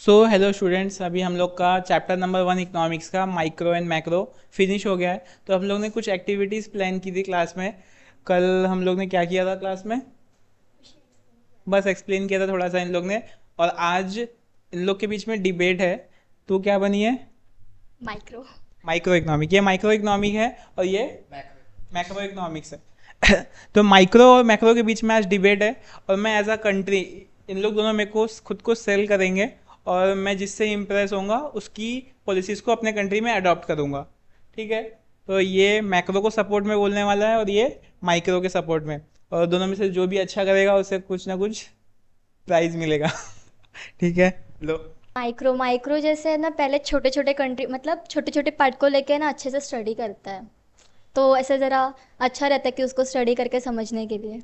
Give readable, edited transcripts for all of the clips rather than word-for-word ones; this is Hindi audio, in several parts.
हेलो स्टूडेंट्स, अभी हम लोग का चैप्टर नंबर 1 इकोनॉमिक्स का माइक्रो एंड मैक्रो फिनिश हो गया है। तो हम लोग ने कुछ एक्टिविटीज़ प्लान की थी क्लास में। कल हम लोग ने क्या किया था क्लास में? बस एक्सप्लेन किया था थोड़ा सा इन लोग ने। और आज इन लोग के बीच में डिबेट है। तो क्या बनी है? माइक्रो। Micro economic. ये माइक्रो इकोनॉमिक है और ये मैक्रो इकोनॉमिक्स है। तो माइक्रो और मैक्रो के बीच में आज डिबेट है। और मैं एज अ कंट्री, इन लोग दोनों मेरे को खुद को सेल करेंगे। और मैं जिससे इम्प्रेस होऊंगा उसकी पॉलिसीज़ को अपने कंट्री में अडॉप्ट करूंगा। ठीक है। तो ये मैक्रो को सपोर्ट में बोलने वाला है और ये माइक्रो के सपोर्ट में। और दोनों में से जो भी अच्छा करेगा उसे कुछ ना कुछ प्राइज मिलेगा। ठीक है। लो। माइक्रो माइक्रो जैसे है ना, पहले छोटे छोटे कंट्री मतलब छोटे छोटे पार्ट को लेके ना अच्छे से स्टडी करता है। तो ऐसे ज़रा अच्छा रहता है कि उसको स्टडी करके समझने के लिए।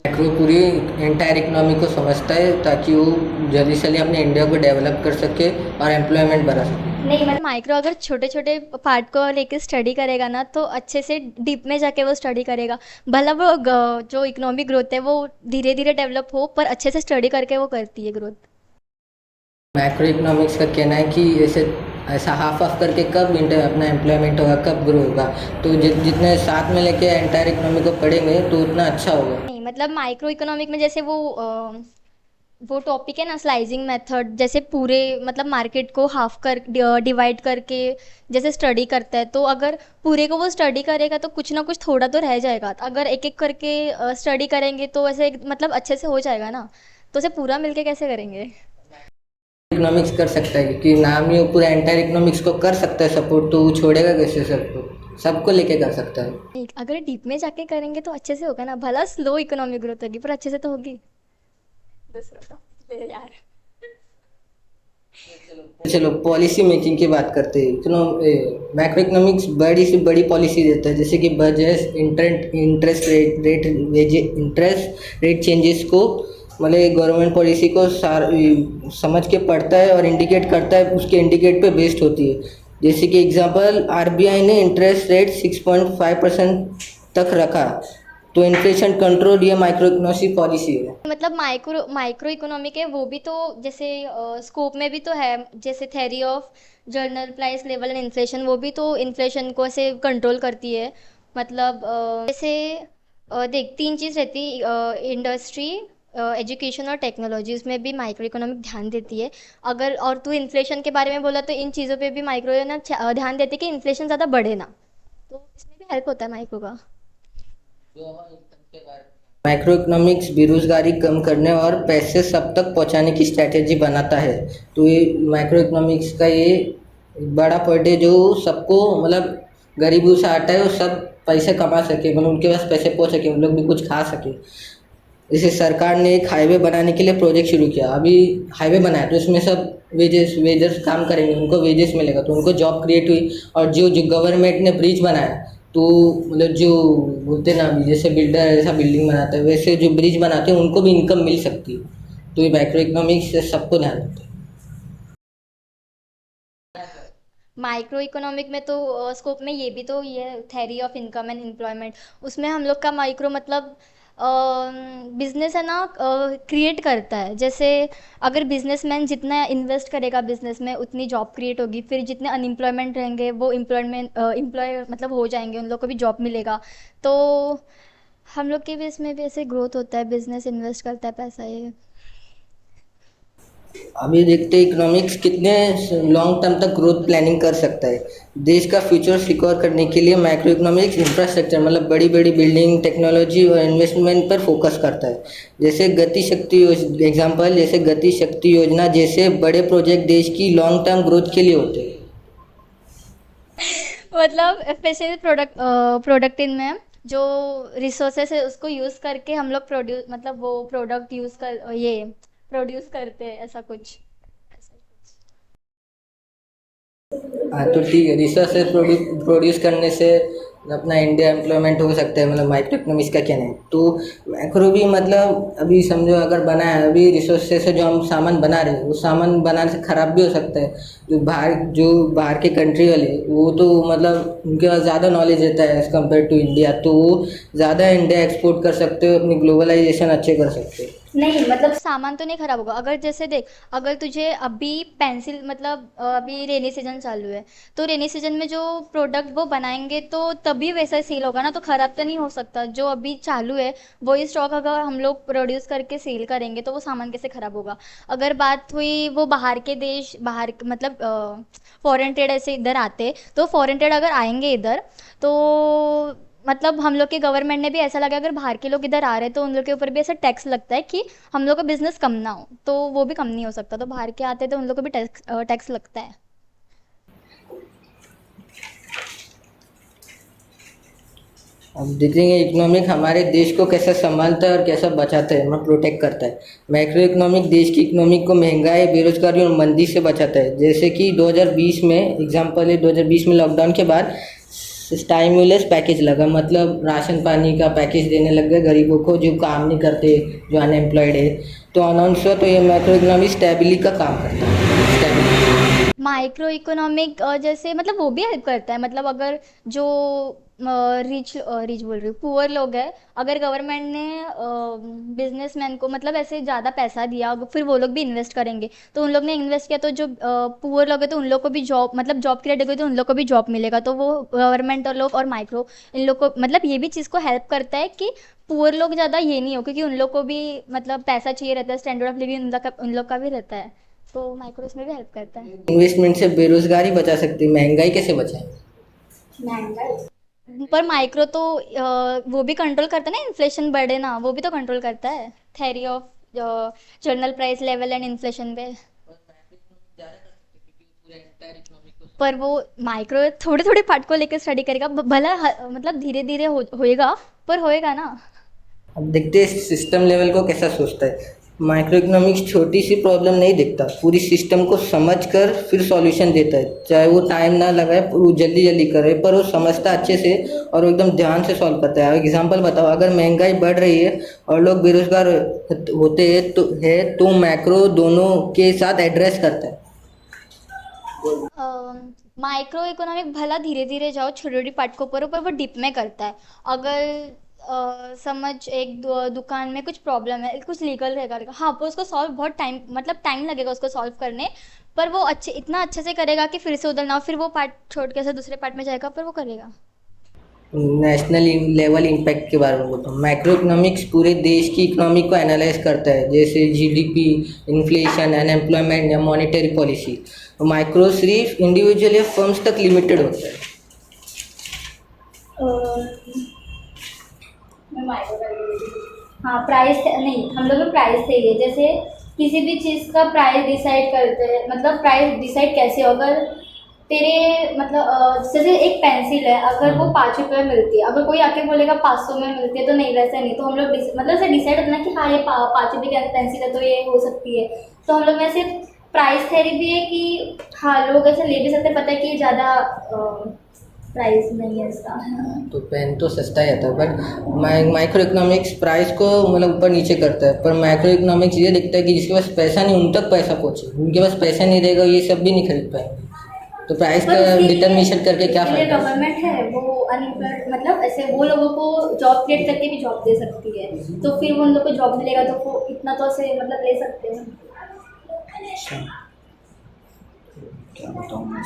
मैक्रो पूरी एंटायर इकोनॉमी को समझता है ताकि वो जल्दी से जल्दी अपने इंडिया को डेवलप कर सके और एम्प्लॉयमेंट बढ़ा सके। नहीं मतलब माइक्रो अगर छोटे छोटे पार्ट को लेके स्टडी करेगा ना, तो अच्छे से डीप में जाके वो स्टडी करेगा। भला वो जो इकोनॉमिक ग्रोथ है वो धीरे धीरे डेवलप हो, पर अच्छे से स्टडी करके वो करती है ग्रोथ। मैक्रो इकोनॉमिक्स का कहना है कि ऐसे ऐसा हाफ ऑफ करके कब इंटर अपना एम्प्लॉयमेंट होगा, कब ग्रो होगा। तो जितने साथ में लेके एंटायर इकोनॉमी को पढ़ेंगे तो उतना अच्छा होगा। नहीं मतलब माइक्रो इकोनॉमिक में जैसे वो टॉपिक है ना, स्लाइसिंग मेथड, जैसे पूरे मतलब मार्केट को हाफ कर डिवाइड करके जैसे स्टडी करता है। तो अगर पूरे को वो स्टडी करेगा तो कुछ ना कुछ थोड़ा तो रह जाएगा। अगर एक एक करके स्टडी करेंगे तो ऐसे मतलब अच्छे से हो जाएगा ना। तो उसे पूरा मिलके कैसे करेंगे? इकोनॉमिक्स कर सकता है क्योंकि नाम ही वो पूरा एंटायर इकोनॉमिक्स को कर सकता है सपोर्ट, तो वो छोड़ेगा कैसे सबको, सबको लेके कर सकता है। अगर डीप में जाके करेंगे तो अच्छे से होगा ना। भला स्लो इकोनॉमिक ग्रोथ होगी पर अच्छे से तो होगी। दूसरा तो ले यार। चलो पॉलिसी मेकिंग की बात करते हैं। मैक्रो इकोनॉमिक्स बड़ी से बड़ी पॉलिसी देता है, जैसे कि बजट, इंटरेस्ट रेट चेंजेस को, मतलब गवर्नमेंट पॉलिसी को समझ के पढ़ता है और इंडिकेट करता है, उसके इंडिकेट पे बेस्ड होती है। जैसे कि एग्जांपल आरबीआई ने इंटरेस्ट रेट 6.5% तक रखा, तो इन्फ्लेशन कंट्रोल ये माइक्रो इकोनॉमिक पॉलिसी है। मतलब माइक्रो माइक्रो इकोनॉमिक है वो भी तो, जैसे स्कोप में भी तो है। जैसे theory of journal price level and inflation, वो भी तो इन्फ्लेशन को ऐसे कंट्रोल करती है। मतलब जैसे देख, तीन चीज़ रहती, इंडस्ट्री, एजुकेशन और टेक्नोलॉजी, उसमें भी माइक्रो इकोनॉमिक ध्यान देती है। अगर और तू इन्फ्लेशन के बारे में बोला तो इन चीज़ों पे भी माइक्रो ना ध्यान देती है कि इन्फ्लेशन ज़्यादा बढ़े ना। तो इसमें भी हेल्प होता है माइक्रो का। मैक्रो इकोनॉमिक्स बेरोजगारी कम करने और पैसे सब तक पहुंचाने की स्ट्रैटेजी बनाता है। तो ये माइक्रो इकोनॉमिक्स का ये एक बड़ा पॉइंट है जो सबको, मतलब गरीबों से आता है, वो सब पैसे कमा सके, मतलब उनके पास पैसे पहुंच सके, उन लोग भी कुछ खा सके। जैसे सरकार ने एक हाईवे बनाने के लिए प्रोजेक्ट शुरू किया, अभी हाईवे बनाया तो इसमें सब वेजर्स काम करेंगे, उनको वेजेस मिलेगा, तो उनको जॉब क्रिएट हुई। और जो जो गवर्नमेंट ने ब्रिज बनाया, तो मतलब जो बोलते हैं ना, अभी जैसे बिल्डर ऐसा बिल्डिंग बनाता है, वैसे जो ब्रिज बनाते हैं उनको भी इनकम मिल सकती है। तो ये माइक्रो इकोनॉमिक्स से सबको ध्यान रखते हैं। माइक्रो इकोनॉमिक में तो स्कोप में ये भी तो, ये theory of income and employment, उसमें हम लोग का माइक्रो मतलब बिजनेस है ना, क्रिएट करता है। जैसे अगर बिजनेसमैन जितना इन्वेस्ट करेगा बिजनेस में उतनी जॉब क्रिएट होगी, फिर जितने अनएम्प्लॉयमेंट रहेंगे वो एम्प्लॉय मतलब हो जाएंगे, उन लोग को भी जॉब मिलेगा। तो हम लोग के भी इसमें भी ऐसे ग्रोथ होता है, बिजनेस इन्वेस्ट करता है पैसा ये। अभी देखते हैं इकोनॉमिक्स कितने लॉन्ग टर्म तक ग्रोथ प्लानिंग कर सकता है। देश का फ्यूचर सिक्योर करने के लिए मैक्रो इकोनॉमिक्स इंफ्रास्ट्रक्चर, मतलब बड़ी बड़ी बिल्डिंग, टेक्नोलॉजी और इन्वेस्टमेंट पर फोकस करता है। जैसे गति शक्ति एग्जाम्पल, जैसे गति शक्ति योजना जैसे बड़े प्रोजेक्ट देश की लॉन्ग टर्म ग्रोथ के लिए होते हैं। मतलब स्पेशली प्रोडक्ट इनमें जो रिसोर्सेस है उसको यूज़ करके हम लोग प्रोड्यूस, मतलब वो प्रोडक्ट यूज़ कर ये प्रोड्यूस करते हैं, ऐसा कुछ। हाँ तो ठीक है, रिसर्च से प्रोड्यूस करने से अपना इंडिया एम्प्लॉयमेंट हो सकता है, मतलब माइक्रो इकोनॉमिक्स का कहना है। तो मैक्रो भी मतलब अभी समझो अगर बना है, अभी रिसोर्सेज से जो हम सामान बना रहे हैं वो सामान बनाने से ख़राब भी हो सकता है। जो बाहर के कंट्री वाले वो तो मतलब उनके पास ज़्यादा नॉलेज रहता है एज़ कम्पेयर टू इंडिया, तो वो ज़्यादा इंडिया एक्सपोर्ट कर सकते हो, अपनी ग्लोबलाइजेशन अच्छे कर सकते हो। नहीं मतलब सामान तो नहीं खराब होगा। अगर जैसे देख, अगर तुझे अभी पेंसिल मतलब अभी रेनी सीजन चालू है, तो रेनी सीजन में जो प्रोडक्ट वो बनाएंगे तो तभी वैसा सेल होगा ना, तो खराब तो नहीं हो सकता। जो अभी चालू है वही स्टॉक अगर हम लोग प्रोड्यूस करके सेल करेंगे तो वो सामान कैसे खराब होगा। अगर बात हुई वो बाहर के देश, बाहर मतलब फॉरेन ट्रेड ऐसे इधर आते, तो फॉरेन ट्रेड अगर आएंगे इधर तो मतलब हम लोग के गवर्नमेंट ने भी ऐसा लगा अगर बाहर के लोग इधर आ रहे हैं तो उन लोग के ऊपर भी ऐसा टैक्स लगता है कि हम लोग का बिजनेस कम ना हो, तो वो भी कम नहीं हो सकता। तो बाहर के आते हैं तो उन लोग को भी टैक्स लगता है। अब देखेंगे इकोनॉमिक हमारे देश को कैसे संभालता है और कैसा बचाता है, मतलब प्रोटेक्ट करता है। मैक्रो इकोनॉमिक देश की इकोनॉमिक को महंगाई, बेरोजगारी और मंदी से बचाता है। जैसे कि 2020 में एग्जांपल है, 2020 में लॉकडाउन के बाद स्टाइमुलस पैकेज लगा, मतलब राशन पानी का पैकेज देने लग गए गरीबों को जो काम नहीं करते, जो अनएम्प्लॉयड है। तो अनाउंस हुआ, तो ये मैक्रो इकोनॉमिक स्टेबिलिटी का काम करता है, स्टेबिलिटी। माइक्रो इकोनॉमिक जैसे मतलब वो भी हेल्प करता है। मतलब अगर जो रिच रिच बोल रही हूँ, पुअर लोग हैं, अगर गवर्नमेंट ने बिजनेसमैन को मतलब ऐसे ज़्यादा पैसा दिया, फिर वो लोग भी इन्वेस्ट करेंगे, तो उन लोग ने इन्वेस्ट किया तो जो पुअर लोग हैं तो उन लोग को भी जॉब, मतलब जॉब क्रिएट होगी तो उन लोग को भी जॉब मिलेगा। तो वो गवर्नमेंट और लोग और माइक्रो इन लोग को मतलब ये भी चीज़ को हेल्प करता है कि पुअर लोग ज़्यादा ये नहीं हो, क्योंकि उन लोग को भी मतलब पैसा चाहिए रहता है, स्टैंडर्ड ऑफ लिविंग उन लोग का भी रहता है। तो माइक्रो इसमें भी हेल्प करता है। इन्वेस्टमेंट से बेरोजगारी बचा सकती है, महंगाई कैसे बचाएं? पर माइक्रो तो वो भी कंट्रोल करता है ना, इन्फ्लेशन बढ़े ना, वो भी तो कंट्रोल करता है। Theory of journal price level and inflation पे। पर वो माइक्रो थोड़े थोड़े पार्ट को लेकर स्टडी करेगा, भला मतलब धीरे धीरे होएगा, पर होएगा ना। अब देखते हैं सिस्टम लेवल को कैसा सोचता है। माइक्रो इकोनॉमिक्स छोटी सी प्रॉब्लम नहीं देखता, पूरी सिस्टम को समझकर फिर सॉल्यूशन देता है। चाहे वो टाइम ना लगाए, वो जल्दी जल्दी करे, पर वो समझता अच्छे से और वो एकदम ध्यान से सॉल्व करता है। एग्जांपल बताओ, अगर महंगाई बढ़ रही है और लोग बेरोजगार होते हैं तो मैक्रो दोनों के साथ एड्रेस करता है। माइक्रो इकोनॉमिक भला धीरे धीरे जाओ छोटी छोटी पार्ट को ऊपर ऊपर, वो डीप में करता है। अगर समझ एक दुकान में कुछ प्रॉब्लम है, कुछ लीगल रहेगा, हाँ पर उसको सॉल्व बहुत टाइम मतलब टाइम लगेगा उसको सॉल्व करने, पर वो इतना अच्छे से करेगा कि फिर से उधर ना हो, फिर वो पार्ट छोड़ के से दूसरे पार्ट में जाएगा, पर वो करेगा। नेशनल लेवल इम्पैक्ट के बारे में बोलता हूँ। मैक्रो इकोनॉमिक्स पूरे देश की इकोनॉमी को एनालाइज करता है, जैसे जीडीपी, इन्फ्लेशन, अनएम्प्लॉयमेंट या मॉनेटरी पॉलिसी। माइक्रो सिर्फ इंडिविजुअल या फर्म्स तक लिमिटेड होता है। हाँ प्राइस नहीं, हम लोग प्राइस चाहिए। जैसे किसी भी चीज़ का प्राइस डिसाइड करते हैं, मतलब प्राइस डिसाइड कैसे हो, अगर तेरे मतलब जैसे एक पेंसिल है, अगर वो 5 रुपये में मिलती है, अगर कोई आके बोलेगा 500 में मिलती है, तो नहीं वैसा नहीं। तो हम लोग मतलब ऐसे डिसाइड होता है ना कि हाँ ये 5 रुपये की पेंसिल है तो ये हो सकती है। तो हम लोग में ऐसे प्राइस थेरी भी है कि हाँ लोग ऐसे ले भी सकते हैं, पता है कि ये ज़्यादा प्राइस नहीं है इसका। तो पेन तो सस्ता ही आता है, बट माइक्रो इकोनॉमिक्स प्राइस को मतलब ऊपर नीचे करता है। पर माइक्रो इकोनॉमिक्स ये दिखता है कि जिसके पास पैसा नहीं उन तक पैसा पहुँचे, उनके पास पैसा नहीं रहेगा ये सब भी नहीं खरीद पाएंगे। तो प्राइस का डिटर्मिनेशन करके क्या फायदा? गवर्नमेंट है वो अनएम्प्लॉयड मतलब ऐसे वो लोगों को जॉब क्रिएट करके भी जॉब दे सकती है, तो फिर उन लोग को जॉब मिलेगा तो वो इतना तो ऐसे मतलब ले सकते हैं। अच्छा, क्या बताऊँ मैं?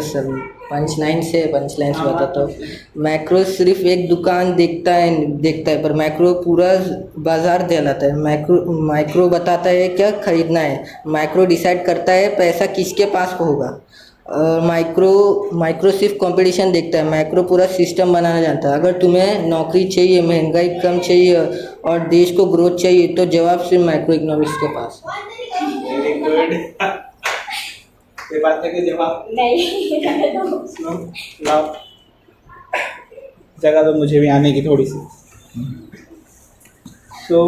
सर पंच लाइन से बताता हूँ। मैक्रो सिर्फ एक दुकान देखता है, पर मैक्रो पूरा बाजार दिलाता है। माइक्रो बताता है क्या खरीदना है, मैक्रो डिसाइड करता है पैसा किसके पास होगा। माइक्रो सिर्फ कंपटीशन देखता है, मैक्रो पूरा सिस्टम बनाना जानता है। अगर तुम्हें नौकरी चाहिए, महंगाई कम चाहिए और देश को ग्रोथ चाहिए, तो जवाब सिर्फ माइक्रो इकोनॉमिक्स के पास। ये बात है कि जवाब नहीं लाओ, जगह तो मुझे भी आने की थोड़ी सी। तो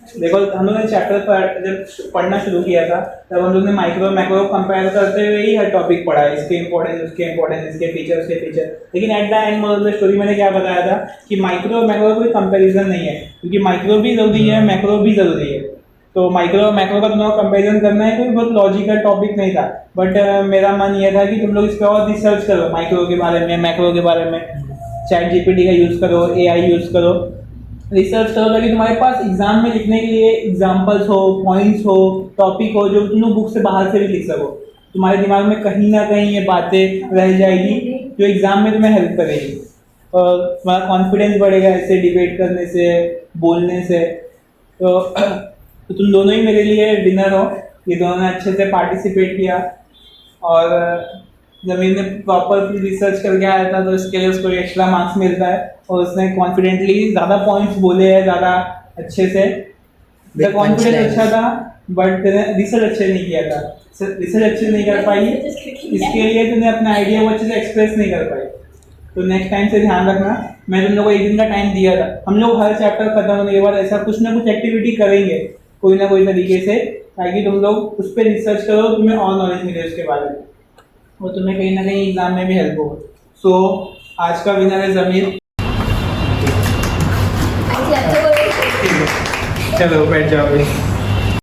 देखो हम लोगों ने चैप्टर जब पढ़ना शुरू किया था तब हम लोग ने माइक्रो मैक्रो कंपेयर करते हुए ही हर टॉपिक पढ़ा, इसके इंपॉर्टेंस उसके इंपॉर्टेंस, इसके फीचर उसके फीचर। लेकिन at the end of the story मैंने क्या बताया था कि माइक्रो और मैक्रो कोई कंपैरिजन नहीं है, क्योंकि माइक्रो भी जरूरी है, मैक्रो भी जरूरी है। तो माइक्रो और मैक्रो का दोनों कंपेरिजन करना है, कोई बहुत लॉजिकल टॉपिक नहीं था। बट मेरा मन ये था कि तुम लोग इस पर और रिसर्च करो, माइक्रो के बारे में, मैक्रो के बारे में, चैट जीपीटी का यूज़ करो, एआई यूज़ करो, रिसर्च करो, ताकि तुम्हारे पास एग्जाम में लिखने के लिए एग्जाम्पल्स हो, पॉइंट्स हो, टॉपिक हो, जो तुम बुक से बाहर से भी लिख सको। तुम्हारे दिमाग में कहीं ना कहीं ये बातें रह जाएगी जो एग्जाम में तुम्हें हेल्प करेगी, और तुम्हारा कॉन्फिडेंस बढ़ेगा ऐसे डिबेट करने से, बोलने से। तो तुम दोनों ही मेरे लिए विनर हो, ये दोनों ने अच्छे से पार्टिसिपेट किया, और जमीन ने प्रॉपर रिसर्च करके आया था तो इसके लिए उसको एक्स्ट्रा मार्क्स मिलता है, और उसने कॉन्फिडेंटली ज़्यादा पॉइंट्स बोले हैं, ज़्यादा अच्छे से, कॉन्फिडेंस अच्छा था, बट रिसर्च अच्छे नहीं किया था, रिसर्च अच्छे नहीं कर पाई, इसके लिए तुमने अपना आइडिया वो अच्छे से एक्सप्रेस नहीं कर पाई। तो नेक्स्ट टाइम से ध्यान रखना, मैं तुम लोग को एक दिन का टाइम दिया था, हम लोग हर चैप्टर खत्म होने के बाद ऐसा कुछ ना कुछ एक्टिविटी करेंगे कोई ना कोई तरीके से, ताकि तुम लोग उस पर रिसर्च करो, तुम्हें और नॉलेज मिले उसके बारे में, और तुम्हें कहीं ना कहीं एग्जाम में भी हेल्प हो। सो आज का विनर है जमीर। चलो बैठ जाओ।